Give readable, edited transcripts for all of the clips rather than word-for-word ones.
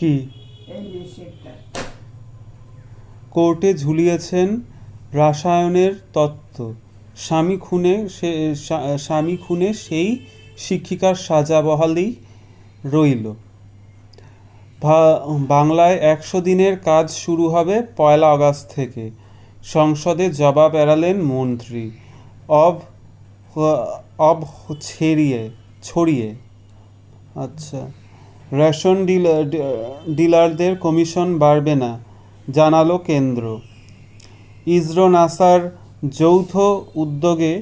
কি কোর্টে ঝুলিয়েছেন রাসায়নের তত্ত্ব, স্বামী খুনে সেই শিক্ষিকার সাজা বহালই রইল। বাংলায় ১০০ দিনের কাজ শুরু হবে ১লা আগস্ট থেকে, সংসদে জবাব এড়ালেন মন্ত্রী। অব ছড়িয়ে আচ্ছা, রেশন ডিলারদের কমিশন বাড়বে না, জানালো কেন্দ্র। ইসরো নাসার যৌথ উদ্যোগে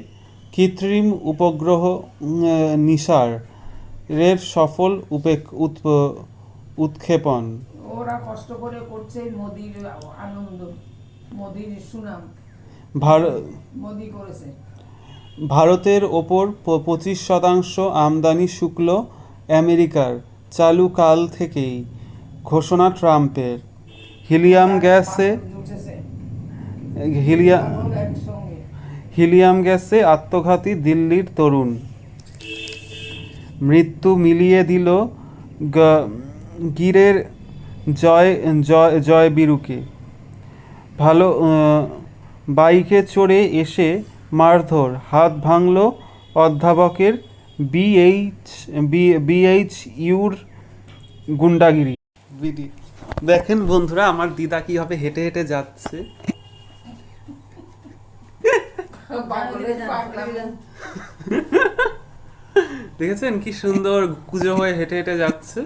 কৃত্রিম উপগ্রহ নিসার এর সফল উৎক্ষেপণ। ওরা কষ্ট করে করছে, মোদির আনন্দ, মোদির সুনাম, মোদি করেছে। ভারতের ওপর ২৫% আমদানি শুল্ক আমেরিকার চালু কাল থেকেই, ঘোষণা ট্রাম্পের। হিলিয়াম গ্যাসে আত্মঘাতী দিল্লির তরুণ, মৃত্যু মিলিয়ে দিল গিরের জয়বীরুকে। ভালো বাইকে চড়ে এসে মারধর, হাত ভাঙল অধ্যাপকের। বিএইচইউর গুন্ডাগিরি। দেখেন বন্ধুরা, আমার দিদা কিভাবে হেঁটে হেঁটে যাচ্ছে। দেখেছেন কি সুন্দর কুঁজো হয়ে হেঁটে হেঁটে যাচ্ছে।